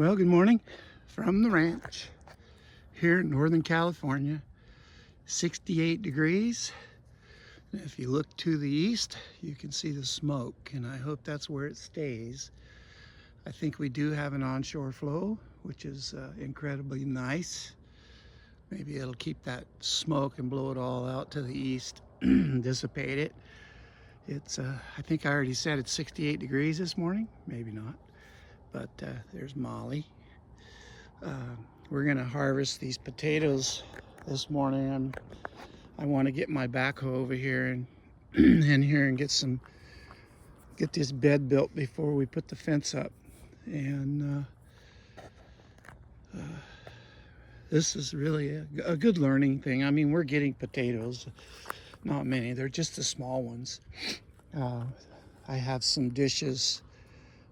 Well, good morning from the ranch here in Northern California. 68 degrees. If you look to the east, you can see the smoke, and I hope that's where it stays. I think we do have an onshore flow, which is incredibly nice. Maybe it'll keep that smoke and blow it all out to the east, dissipate it. It's, I think I already said it's 68 degrees this morning. Maybe not, but there's Molly. We're gonna harvest these potatoes this morning. I want to get my backhoe over here and in here and get this bed built before we put the fence up. And this is really a good learning thing. I mean, we're getting potatoes, not many. They're just the small ones. I have some dishes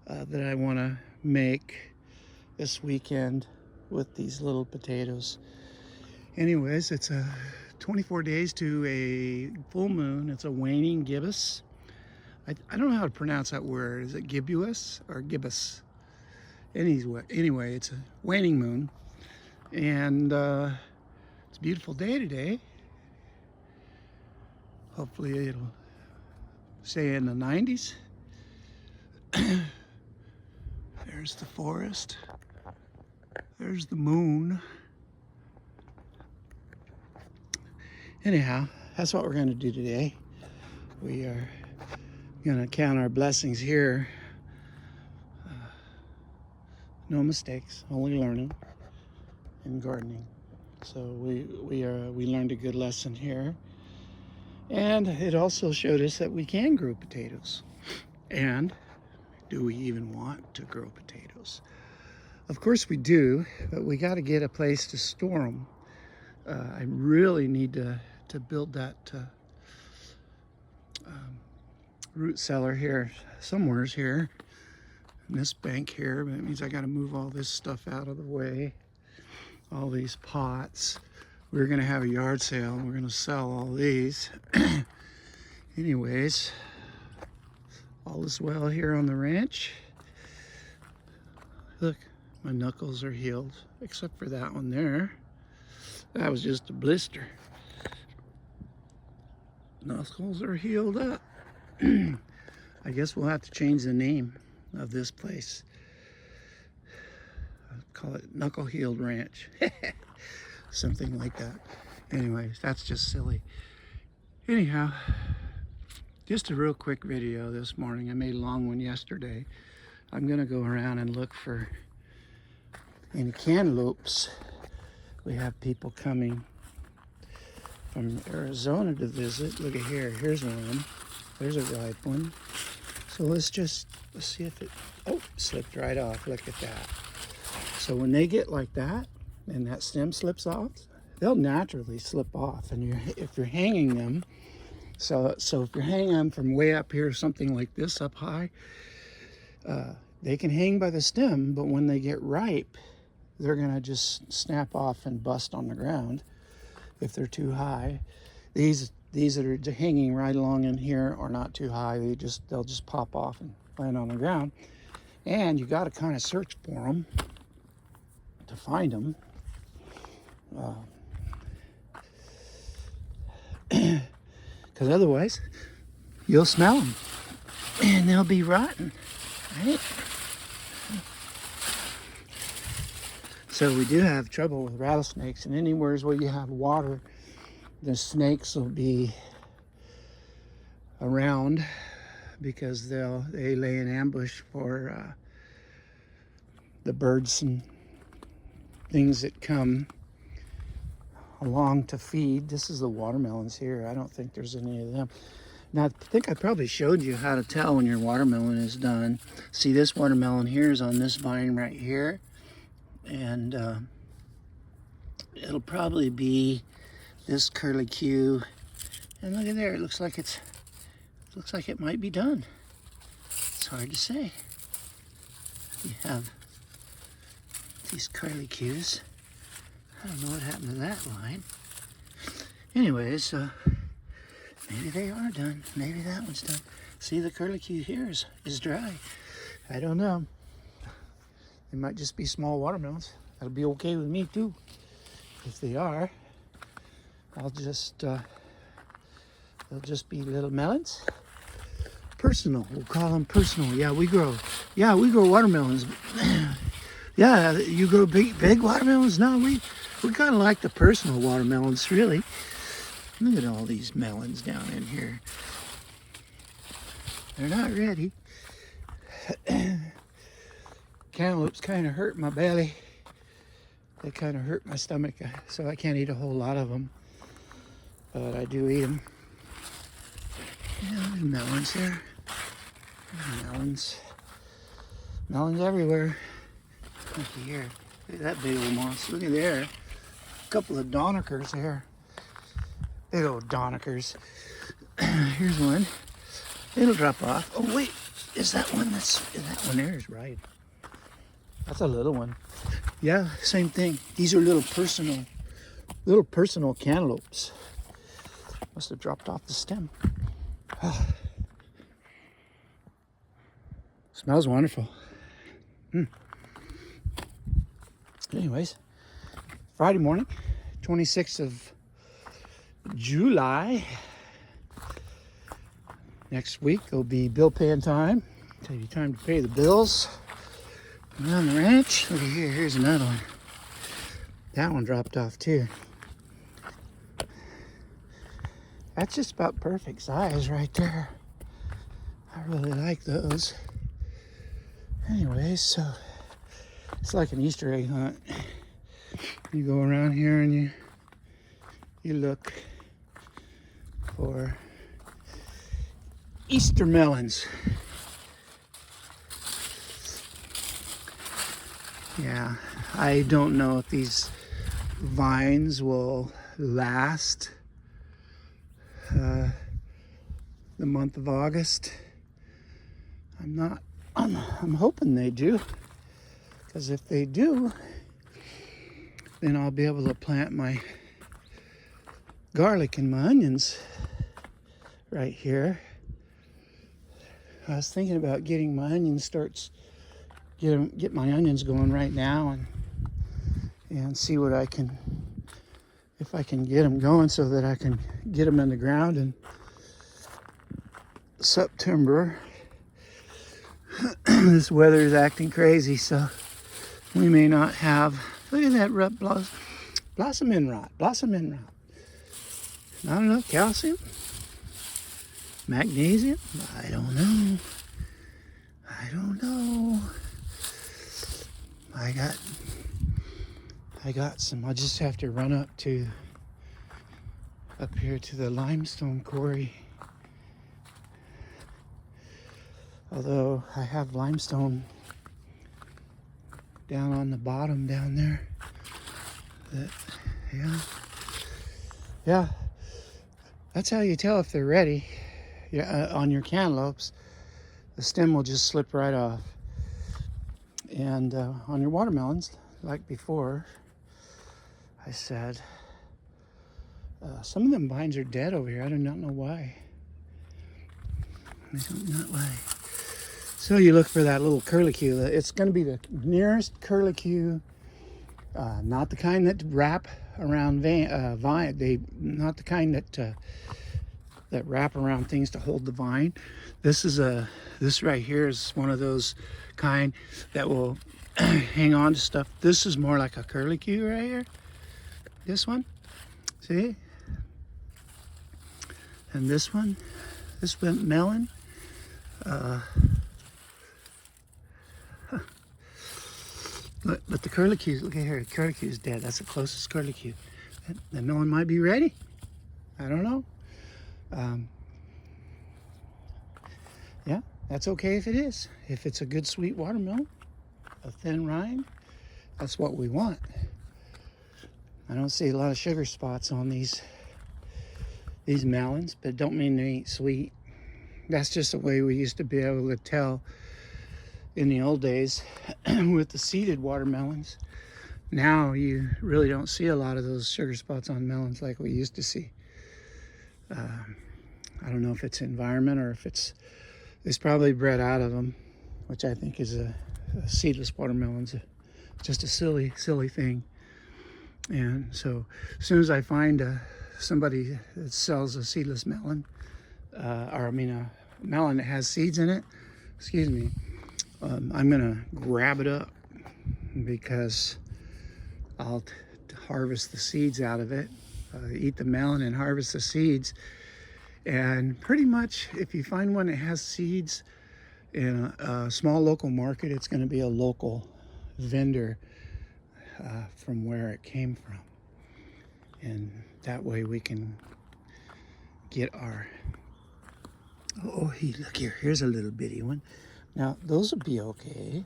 that I want to make this weekend with these little potatoes. Anyways, it's 24 days to a full moon. It's a waning gibbous. I don't know how to pronounce that word. Is it gibbous or gibbous? Anyway, it's a waning moon. And it's a beautiful day today. Hopefully it'll stay in the 90s. There's the forest. There's the moon. Anyhow, that's what we're going to do today. We are going to count our blessings here. No mistakes, only learning and gardening. So we learned a good lesson here. And it also showed us that we can grow potatoes. And do we even want to grow potatoes? Of course we do, but we got to get a place to store them. I really need to build that root cellar here, somewhere's here, in this bank here. But that means I got to move all this stuff out of the way, all these pots. We're going to have a yard sale, and we're going to sell all these. Anyways, all is well here on the ranch. Look, my knuckles are healed, except for that one there. That was just a blister. Knuckles are healed up. I guess we'll have to change the name of this place. I'll call it Knuckle Healed Ranch. Something like that. Anyways, that's just silly. Anyhow, just a real quick video this morning. I made a long one yesterday. I'm gonna go around and look for any cantaloupes. We have people coming from Arizona to visit. Look at here, here's one. There's a ripe one. So let's see if it, oh, slipped right off. Look at that. So when they get like that, and that stem slips off, they'll naturally slip off. And if you're hanging them, so if you're hanging them from way up here, something like this up high, they can hang by the stem, but when they get ripe, they're gonna just snap off and bust on the ground if they're too high. These that are hanging right along in here are not too high. They'll just pop off and land on the ground. And you got to kind of search for them to find them. Because otherwise, you'll smell them and they'll be rotten, right? So we do have trouble with rattlesnakes, and anywhere where you have water, the snakes will be around because they lay an ambush for the birds and things that come along to feed. This is the watermelons here. I don't think there's any of them. Now, I think I probably showed you how to tell when your watermelon is done. See, this watermelon here is on this vine right here. And it'll probably be this curlicue. And look at there, it looks like it might be done. It's hard to say. You have these curlicues. I don't know what happened to that line. Anyways, maybe they are done. Maybe that one's done. See, the curlicue here is dry. I don't know. They might just be small watermelons. That'll be okay with me too. If they are, I'll just, they'll just be little melons. Personal, we'll call them personal. Yeah, we grow watermelons. Yeah, you grow big watermelons? No, we kind of like the personal watermelons, really. Look at all these melons down in here. They're not ready. Cantaloupes kind of hurt my belly. They kind of hurt my stomach, so I can't eat a whole lot of them. But I do eat them. Yeah, there's melons there. Melons. Melons everywhere. Looky here. Look at that big old moss. Look at there. A couple of donikers there. Big old donikers. Here's one. It'll drop off. Oh wait, is that one there is right. That's a little one. Yeah, same thing. These are little personal cantaloupes. Must have dropped off the stem. Oh. Smells wonderful. Anyways, Friday morning, 26th of July. Next week will be bill paying time. Tell you time to pay the bills around the ranch. Look at here, here's another one. That one dropped off too. That's just about perfect size right there. I really like those. Anyways, so it's like an Easter egg hunt. You go around here and you look for Easter melons. Yeah, I don't know if these vines will last the month of August. I'm hoping they do, because if they do, then I'll be able to plant my garlic and my onions right here. I was thinking about getting my onion starts, get my onions going right now, and see what I can, if I can get them going so that I can get them in the ground in September. This weather is acting crazy, so we may not have. Look at that blossom end rot. Not enough calcium, magnesium. I don't know. I got some. I'll just have to run up here to the limestone quarry. Although I have limestone down on the bottom down there. Yeah. That's how you tell if they're ready. Yeah, on your cantaloupes, the stem will just slip right off. And on your watermelons, like before, I said, some of them vines are dead over here. I do not know why. So you look for that little curlicue. It's going to be the nearest curlicue, not the kind that wrap around vine. Not the kind that wrap around things to hold the vine. This right here is one of those kind that will hang on to stuff. This is more like a curlicue right here. This one, see? And this one, melon. But the curlicue, look at here, the curlicue is dead. That's the closest curlicue. The melon might be ready. I don't know. Yeah, that's okay if it is. If it's a good sweet watermelon, a thin rind, that's what we want. I don't see a lot of sugar spots on these melons, but don't mean they ain't sweet. That's just the way we used to be able to tell in the old days with the seeded watermelons. Now you really don't see a lot of those sugar spots on melons like we used to see. I don't know if it's environment or if it's probably bred out of them, which I think is seedless watermelons. Just a silly thing. And so as soon as I find somebody that sells a seedless melon, a melon that has seeds in it, excuse me, I'm gonna grab it up because I'll harvest the seeds out of it, eat the melon and harvest the seeds. And pretty much if you find one that has seeds in a small local market, it's going to be a local vendor from where it came from. And that way we can get our, oh, look here, here's a little bitty one. Now those will be okay.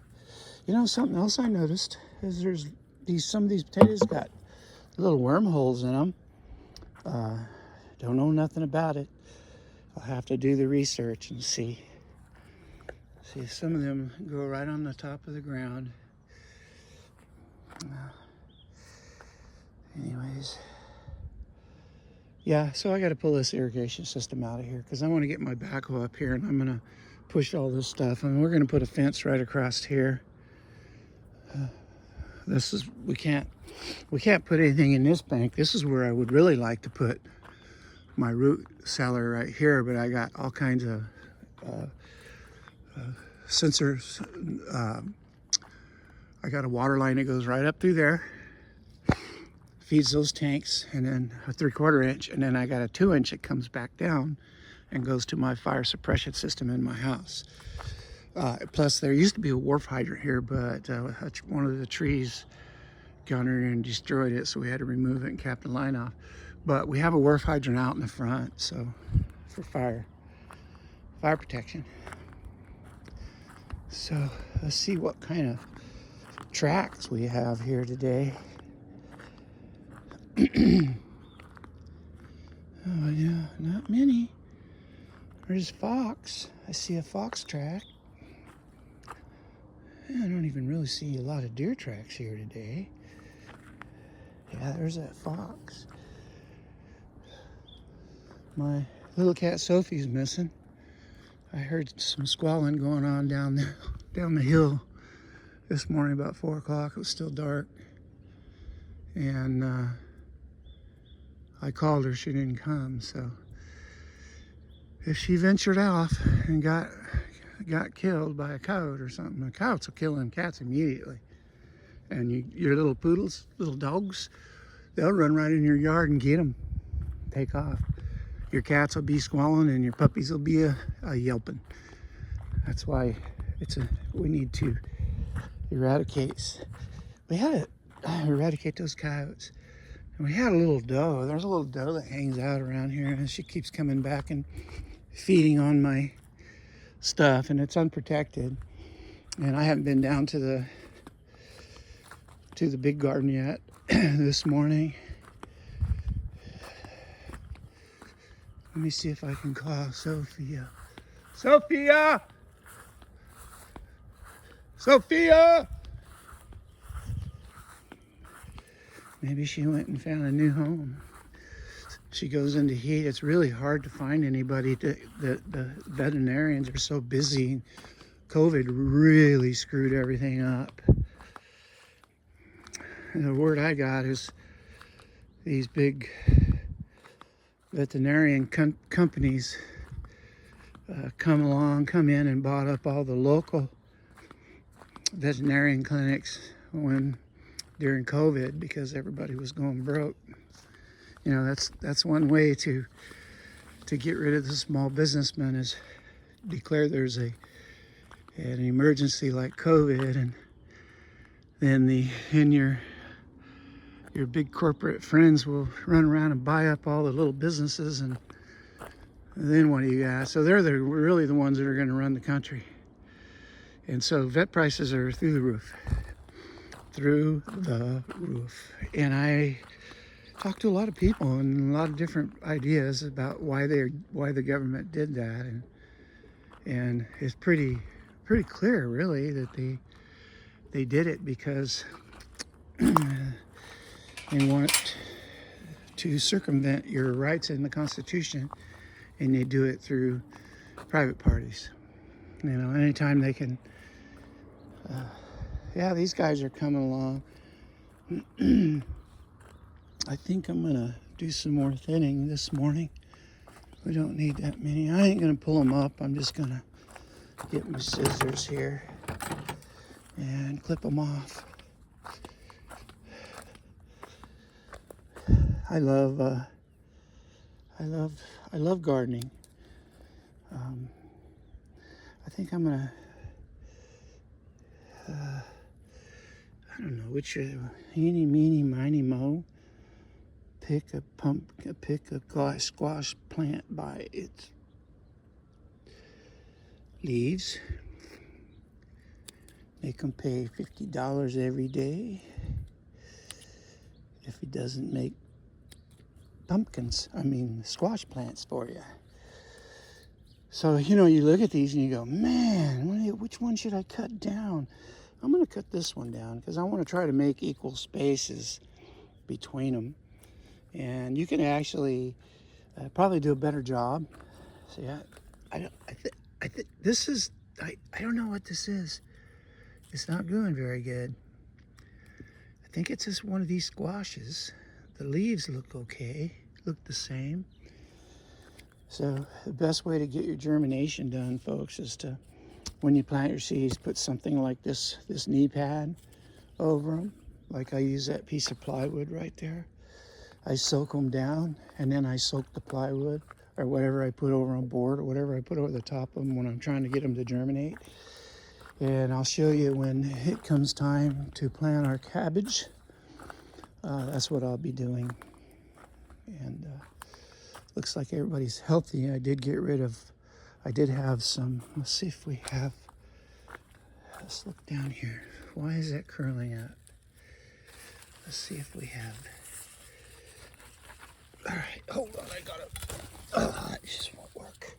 You know, something else I noticed is there's some of these potatoes got little wormholes in them. Don't know nothing about it. I'll have to do the research and see. See, some of them go right on the top of the ground. Anyways, yeah, so I got to pull this irrigation system out of here because I want to get my backhoe up here and I'm going to push all this stuff. And we're going to put a fence right across here. We can't put anything in this bank. This is where I would really like to put my root cellar right here, but I got all kinds of sensors. I got a water line that goes right up through there, feeds those tanks, and then a 3/4 inch, and then I got a 2-inch that comes back down and goes to my fire suppression system in my house. Plus there used to be a wharf hydrant here, but one of the trees got in and destroyed it, so we had to remove it and cap the line off. But we have a wharf hydrant out in the front, so for fire protection. So let's see what kind of tracks we have here today. Oh yeah, not many. There's fox. I see a fox track. I don't even really see a lot of deer tracks here today. Yeah, there's that fox. My little cat Sophie's missing. I heard some squalling going on down the hill this morning about 4 o'clock. It was still dark. And I called her, she didn't come. So if she ventured off and got killed by a coyote or something, the coyotes will kill them cats immediately. And your little poodles, little dogs, they'll run right in your yard and get them, take off. Your cats will be squalling and your puppies will be a yelping. That's why we need to eradicate. We had to eradicate those coyotes. And we had a little doe. There's a little doe that hangs out around here, and she keeps coming back and feeding on my stuff, and it's unprotected. And I haven't been down to the big garden yet this morning. Let me see if I can call Sophia. Sophia! Sophia! Maybe she went and found a new home. She goes into heat. It's really hard to find anybody. The veterinarians are so busy. COVID really screwed everything up. And the word I got is these big veterinarian companies come in and bought up all the local veterinarian clinics during COVID because everybody was going broke. You know, that's one way to get rid of the small businessmen is declare there's an emergency like COVID, and then your big corporate friends will run around and buy up all the little businesses, and then what do you got? So they're really the ones that are going to run the country. And so vet prices are through the roof. And I talked to a lot of people and a lot of different ideas about why the government did that, and it's pretty clear really that they did it because they want to circumvent your rights in the Constitution, and they do it through private parties. You know, anytime they can Yeah, these guys are coming along. I think I'm gonna do some more thinning this morning. We don't need that many. I ain't gonna pull them up. I'm just gonna get my scissors here and clip them off. I love gardening. I think I'm gonna, I don't know which, eeny, meeny, miny, mo. Pick a squash plant by its leaves. Make him pay $50 every day if he doesn't make squash plants for you. So, you know, you look at these and you go, man, which one should I cut down? I'm going to cut this one down because I want to try to make equal spaces between them. And you can actually probably do a better job. See, I don't know what this is. It's not going very good. I think it's just one of these squashes. The leaves look okay, look the same. So the best way to get your germination done, folks, is to, when you plant your seeds, put something like this knee pad over them. Like I use that piece of plywood right there. I soak them down, and then I soak the plywood or whatever I put over on board or whatever I put over the top of them when I'm trying to get them to germinate. And I'll show you when it comes time to plant our cabbage. That's what I'll be doing. And looks like everybody's healthy. I did have some, let's see if we have, let's look down here. Why is that curling up? Let's see if we have. All right, hold on, I got it. Oh, that just won't work.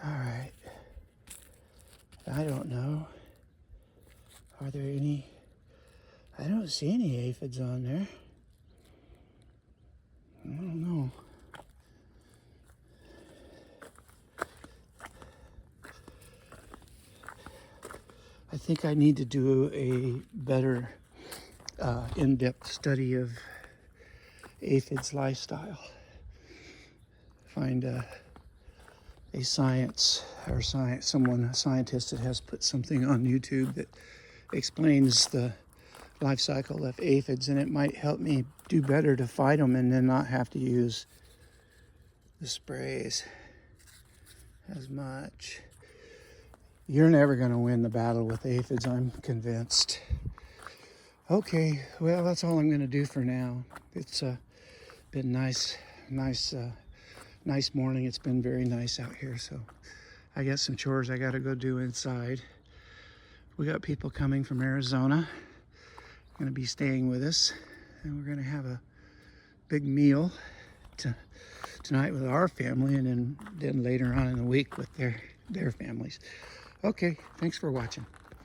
All right. I don't know. Are there any? I don't see any aphids on there. I don't know. I think I need to do a better in-depth study of aphids' lifestyle. Find a scientist that has put something on YouTube that explains the life cycle of aphids, and it might help me do better to fight them and then not have to use the sprays as much. You're never going to win the battle with aphids, I'm convinced. Okay, well, that's all I'm going to do for now. It's been nice morning. It's been very nice out here, so I got some chores I got to go do inside. We got people coming from Arizona, going to be staying with us, and we're going to have a big meal tonight with our family, and then later on in the week with their families. Okay, thanks for watching.